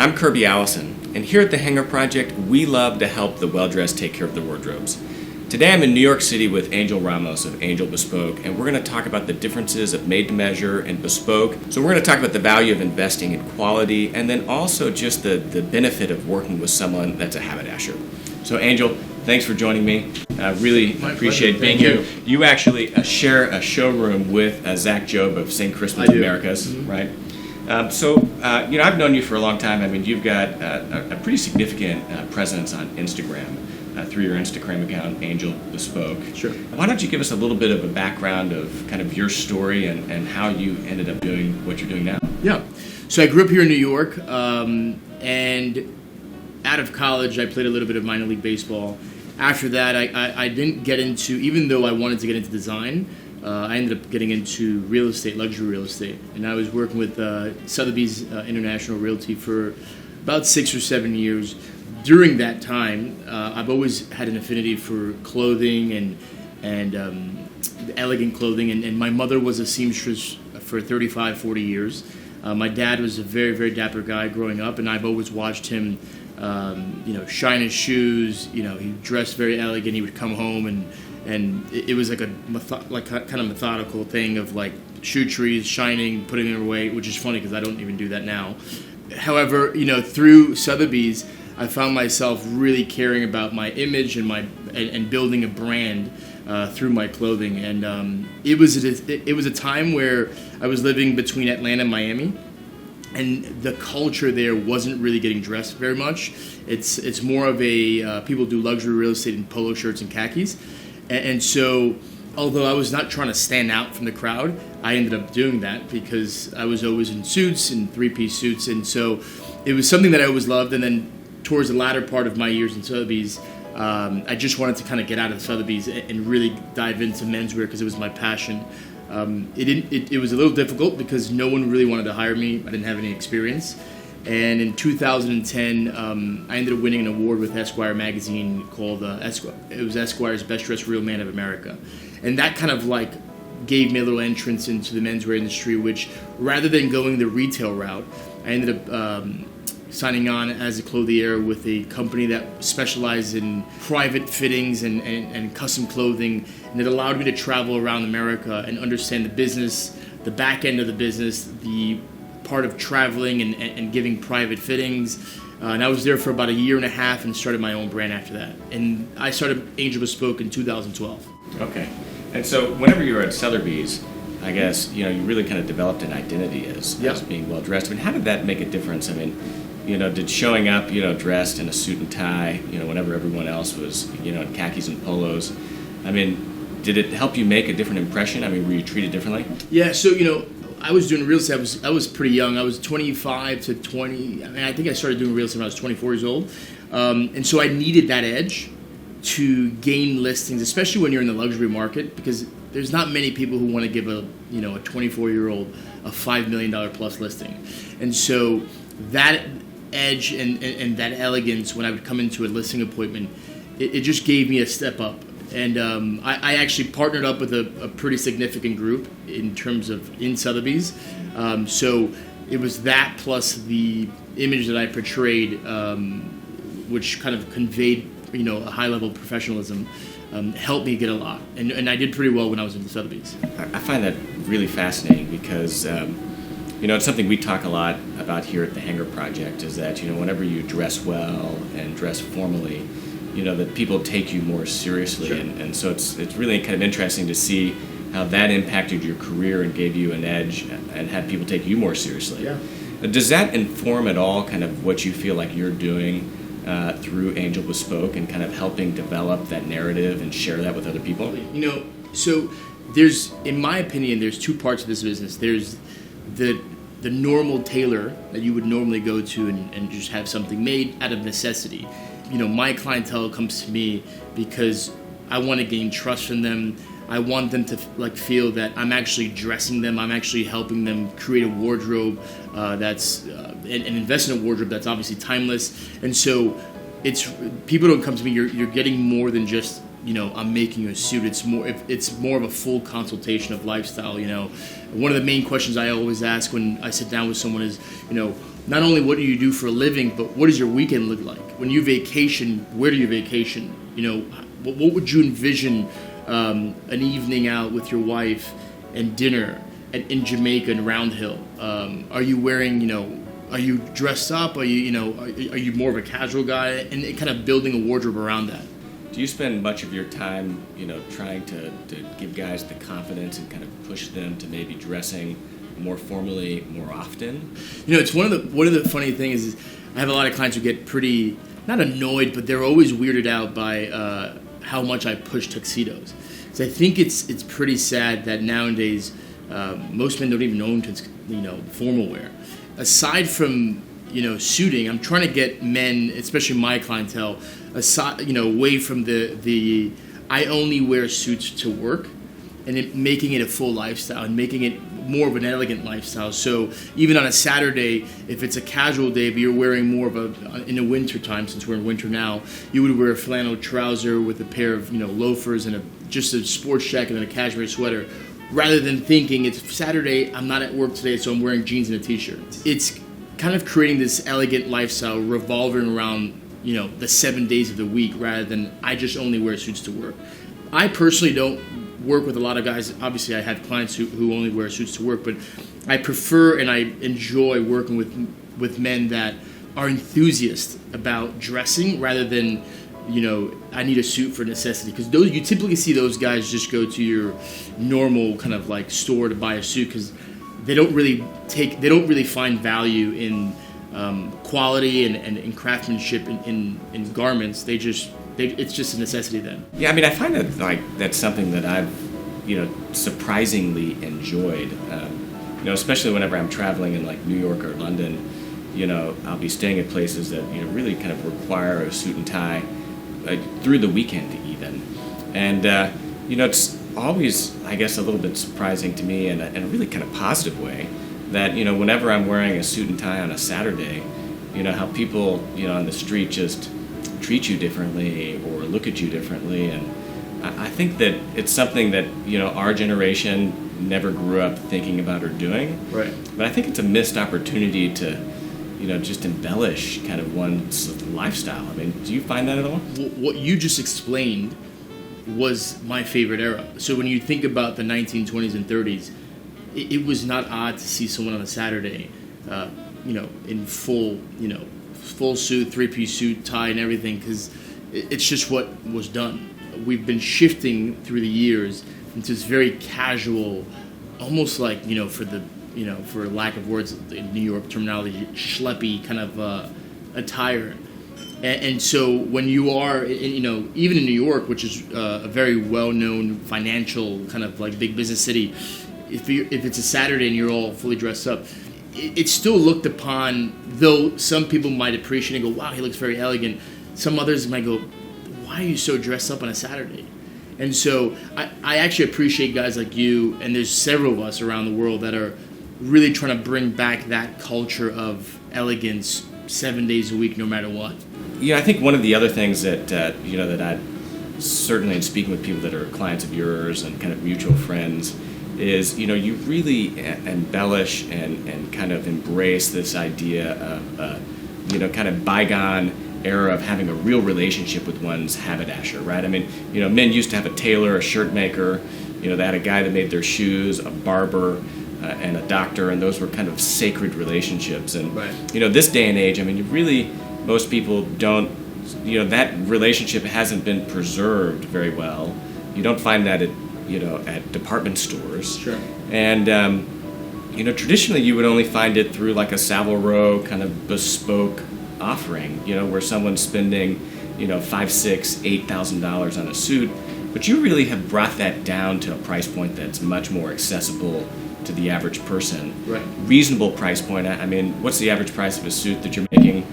I'm Kirby Allison, and here at the Hanger Project, we love to help the well-dressed take care of their wardrobes. Today I'm in New York City with Angel Ramos of Angel Bespoke, and we're going to talk about the differences of made-to-measure and bespoke. So we're going to talk about the value of investing in quality, and then also just the benefit of working with someone that's a haberdasher. So Angel, thanks for joining me. I really appreciate being here. You actually share a showroom with Zach Jobe of St. Crispin's Americas, right? I've known you for a long time. I mean, you've got a pretty significant presence on Instagram through your Instagram account, Angel Bespoke. Sure. Why don't you give us a little bit of a background of kind of your story and how you ended up doing what you're doing now? Yeah. So I grew up here in New York, and out of college, I played a little bit of minor league baseball. After that, I didn't get into, even though I wanted to get into design, I ended up getting into real estate, luxury real estate. And I was working with Sotheby's International Realty for about 6 or 7 years. During that time, I've always had an affinity for clothing and elegant clothing. And my mother was a seamstress for 35, 40 years. My dad was a very, very dapper guy growing up, and I've always watched him shine his shoes. He dressed very elegant. He would come home and it was like kind of methodical thing of like shoe trees, shining, putting them away, which is funny because I don't even do that now. However, through Sotheby's, I found myself really caring about my image and building a brand through my clothing. And it was a time where I was living between Atlanta and Miami. And the culture there wasn't really getting dressed very much. It's more of a people do luxury real estate in polo shirts and khakis, and so although I was not trying to stand out from the crowd, I ended up doing that because I was always in suits and three-piece suits, and so it was something that I always loved. And then towards the latter part of my years in Sotheby's, I just wanted to kind of get out of Sotheby's and really dive into menswear because it was my passion. It was a little difficult because no one really wanted to hire me. I didn't have any experience. And in 2010, I ended up winning an award with Esquire magazine called it was Esquire's Best Dressed Real Man of America. And that kind of like gave me a little entrance into the menswear industry, which rather than going the retail route, I ended up signing on as a clothier with a company that specialized in private fittings and custom clothing, and it allowed me to travel around America and understand the business, the back end of the business, the part of traveling and giving private fittings. And I was there for about a year and a half and started my own brand after that. And I started Angel Bespoke in 2012. Okay. And so whenever you were at Sotheby's, I guess, you really kind of developed an identity as being well-dressed. I mean, how did that make a difference? I mean, did showing up, dressed in a suit and tie, whenever everyone else was, in khakis and polos, I mean, did it help you make a different impression? I mean, were you treated differently? Yeah, so, I was doing real estate. I was pretty young. I was 25 to 20. I mean, I think I started doing real estate when I was 24 years old. And so I needed that edge to gain listings, especially when you're in the luxury market, because there's not many people who want to give a 24-year-old a $5 million plus listing. And so that edge and that elegance when I would come into a listing appointment, it just gave me a step up. And I actually partnered up with a pretty significant group in terms of in Sotheby's. So it was that plus the image that I portrayed, which kind of conveyed a high level of professionalism, helped me get a lot. And I did pretty well when I was in Sotheby's. I find that really fascinating because it's something we talk a lot about here at the Hanger Project is that, whenever you dress well and dress formally, that people take you more seriously. Sure. And so it's really kind of interesting to see how that impacted your career and gave you an edge and had people take you more seriously. Yeah. Does that inform at all kind of what you feel like you're doing through Angel Bespoke and kind of helping develop that narrative and share that with other people? So in my opinion, there's two parts of this business. There's the normal tailor that you would normally go to and just have something made out of necessity. My clientele comes to me because I want to gain trust from them. I want them to feel that I'm actually dressing them. I'm actually helping them create a wardrobe that's an investment wardrobe that's obviously timeless. And so people don't come to me. You're getting more than just I'm making you a suit. It's more of a full consultation of lifestyle. One of the main questions I always ask when I sit down with someone is, not only what do you do for a living, but what does your weekend look like? When you vacation, where do you vacation? What would you envision an evening out with your wife and dinner in Jamaica and Round Hill? Are you wearing, are you dressed up? Are you more of a casual guy? And kind of building a wardrobe around that. Do you spend much of your time, trying to give guys the confidence and kind of push them to maybe dressing more formally more often? It's one of the funny things is I have a lot of clients who get pretty, not annoyed, but they're always weirded out by how much I push tuxedos. So I think it's pretty sad that nowadays most men don't even own formal wear. Aside from suiting, I'm trying to get men, especially my clientele, away from the I only wear suits to work, and making it a full lifestyle and making it more of an elegant lifestyle. So even on a Saturday, if it's a casual day, but you're wearing more of in the winter time, since we're in winter now, you would wear a flannel trouser with a pair of loafers and just a sports jacket and a cashmere sweater, rather than thinking it's Saturday, I'm not at work today, so I'm wearing jeans and a t-shirt. It's kind of creating this elegant lifestyle revolving around the 7 days of the week, rather than I just only wear suits to work. I personally don't work with a lot of guys. Obviously, I have clients who only wear suits to work, but I prefer and I enjoy working with men that are enthusiasts about dressing rather than, I need a suit for necessity. Because you typically see those guys just go to your normal kind of like store to buy a suit because they don't really find value in quality and in craftsmanship in garments. It's just a necessity then. Yeah, I mean, I find that that's something that I've surprisingly enjoyed. Especially whenever I'm traveling in like New York or London, I'll be staying at places that really kind of require a suit and tie through the weekend even, and it's always, I guess, a little bit surprising to me in a really kind of positive way that whenever I'm wearing a suit and tie on a Saturday, how people on the street just treat you differently or look at you differently. And I think that it's something that our generation never grew up thinking about or doing. Right. But I think it's a missed opportunity to just embellish kind of one's lifestyle. I mean, do you find that at all? What you just explained was my favorite era. So when you think about the 1920s and 30s, it was not odd to see someone on a Saturday in full suit, three-piece suit, tie, and everything, because it's just what was done. We've been shifting through the years into this very casual, almost like for lack of words in New York terminology, schleppy kind of attire. And so when you are, even in New York, which is a very well-known financial kind of like big business city, if it's a Saturday and you're all fully dressed up, it's still looked upon, though some people might appreciate it and go, wow, he looks very elegant. Some others might go, why are you so dressed up on a Saturday? And so I actually appreciate guys like you, and there's several of us around the world that are really trying to bring back that culture of elegance 7 days a week, no matter what. I think one of the other things that, that I certainly in speaking with people that are clients of yours and kind of mutual friends is, you really embellish and kind of embrace this idea of, kind of bygone era of having a real relationship with one's haberdasher, right? I mean, men used to have a tailor, a shirt maker, they had a guy that made their shoes, a barber, and a doctor, and those were kind of sacred relationships. And, right. This day and age, I mean, most people don't, that relationship hasn't been preserved very well. You don't find that at department stores. Sure. And, traditionally you would only find it through like a Savile Row kind of bespoke offering, where someone's spending, $5,000, $6,000, $8,000 on a suit. But you really have brought that down to a price point that's much more accessible to the average person. Right. Reasonable price point. I mean, what's the average price of a suit that you're making?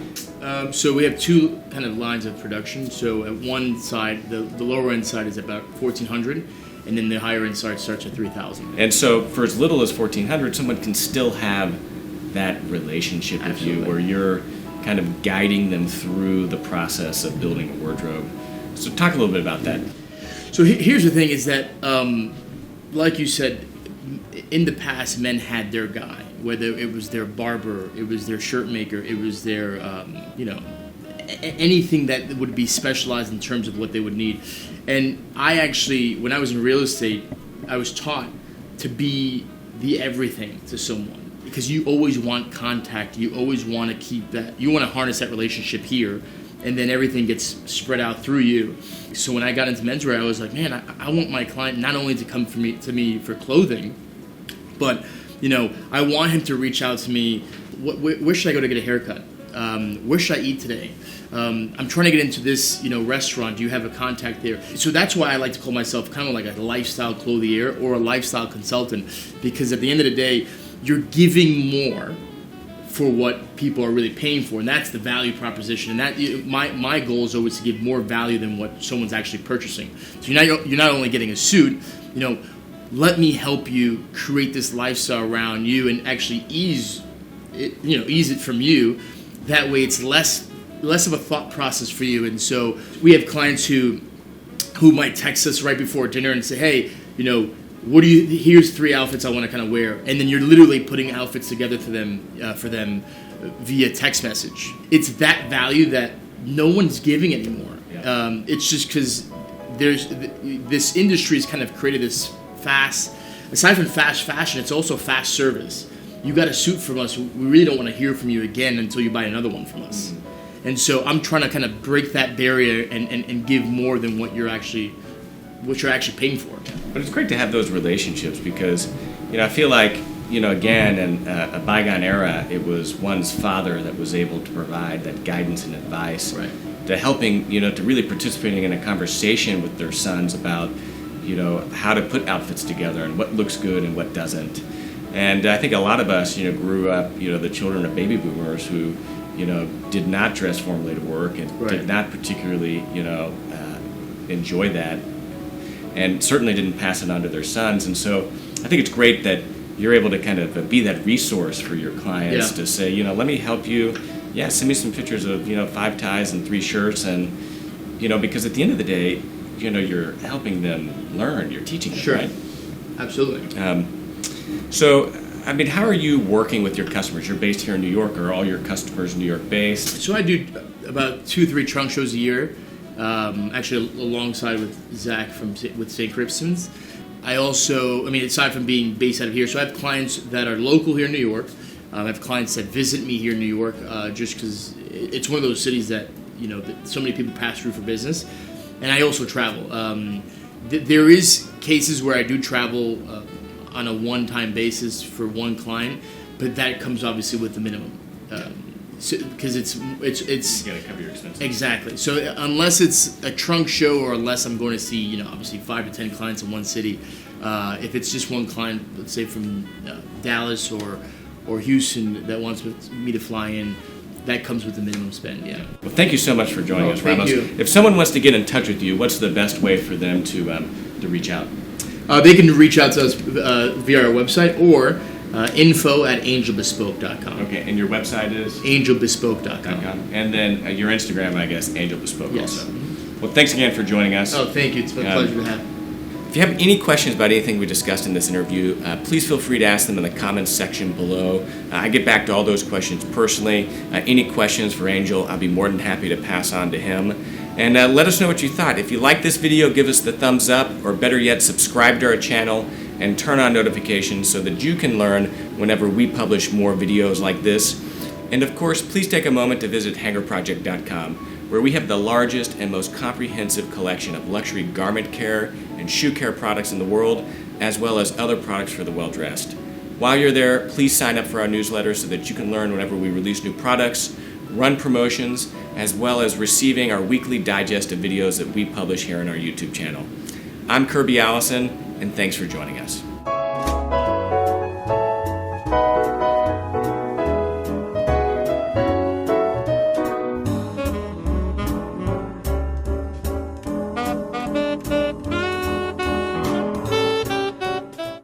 So we have two kind of lines of production. So at one side, the lower end side is about $1,400, and then the higher end side starts at $3,000. And so for as little as $1,400, someone can still have that relationship with Absolutely. you, where you're kind of guiding them through the process of building a wardrobe. So talk a little bit about that. So here's the thing: is that, like you said, in the past, men had their guy. Whether it was their barber, it was their shirt maker, it was their, anything that would be specialized in terms of what they would need. And I actually, when I was in real estate, I was taught to be the everything to someone, because you always want contact, you always want to keep that, you want to harness that relationship here, and then everything gets spread out through you. So when I got into menswear, I was like, man, I want my client not only to come to me for clothing, but I want him to reach out to me. Where should I go to get a haircut? Where should I eat today? I'm trying to get into this, restaurant. Do you have a contact there? So that's why I like to call myself kind of like a lifestyle clothier or a lifestyle consultant, because at the end of the day, you're giving more for what people are really paying for, and that's the value proposition. And that my goal is always to give more value than what someone's actually purchasing. So you're not only getting a suit, let me help you create this lifestyle around you and actually ease it from you. That way it's less of a thought process for you. And so we have clients who might text us right before dinner and say, hey, here's 3 outfits I want to kind of wear. And then you're literally putting outfits together for them via text message. It's that value that no one's giving anymore. Yeah. It's just because this industry has kind of created this fast, aside from fast fashion, it's also fast service. You got a suit from us, we really don't want to hear from you again until you buy another one from us. Mm-hmm. And so I'm trying to kind of break that barrier and give more than what you're actually paying for. But it's great to have those relationships because, I feel like, again, in a bygone era, it was one's father that was able to provide that guidance and advice, right, to helping, to really participating in a conversation with their sons about, how to put outfits together and what looks good and what doesn't. And I think a lot of us, grew up, the children of baby boomers who, did not dress formally to work and right, did not particularly, enjoy that, and certainly didn't pass it on to their sons. And so I think it's great that you're able to kind of be that resource for your clients, yeah, to say, let me help you. Yeah, send me some pictures of, 5 ties and 3 shirts. And, because at the end of the day, you're helping them learn, you're teaching them, sure, right? Absolutely. So, how are you working with your customers? You're based here in New York. Are all your customers New York based? So I do about 2-3 trunk shows a year, actually alongside with Zach with St. Crispin's. I also, aside from being based out of here, so I have clients that are local here in New York. I have clients that visit me here in New York, just because it's one of those cities that, that so many people pass through for business. And I also travel. There is cases where I do travel on a one-time basis for one client, but that comes obviously with the minimum, because it's you gotta cover your expenses. Exactly. So unless it's a trunk show or unless I'm going to see obviously 5 to 10 clients in one city, if it's just one client, let's say from Dallas or Houston that wants me to fly in, that comes with the minimum spend. Yeah. Well, thank you so much for joining us, Ramos. Thank you. If someone wants to get in touch with you, what's the best way for them to reach out? They can reach out to us via our website or info@angelbespoke.com. Okay, and your website is? angelbespoke.com. And then your Instagram, I guess, Angel Bespoke, yes, also. Well, thanks again for joining us. Oh, thank you. It's been a pleasure to have. If you have any questions about anything we discussed in this interview, please feel free to ask them in the comments section below. I get back to all those questions personally. Any questions for Angel, I'll be more than happy to pass on to him. And let us know what you thought. If you like this video, give us the thumbs up, or better yet, subscribe to our channel and turn on notifications so that you can learn whenever we publish more videos like this. And of course, please take a moment to visit hangerproject.com, where we have the largest and most comprehensive collection of luxury garment care and shoe care products in the world, as well as other products for the well-dressed. While you're there, please sign up for our newsletter so that you can learn whenever we release new products, run promotions, as well as receiving our weekly digest of videos that we publish here on our YouTube channel. I'm Kirby Allison, and thanks for joining us.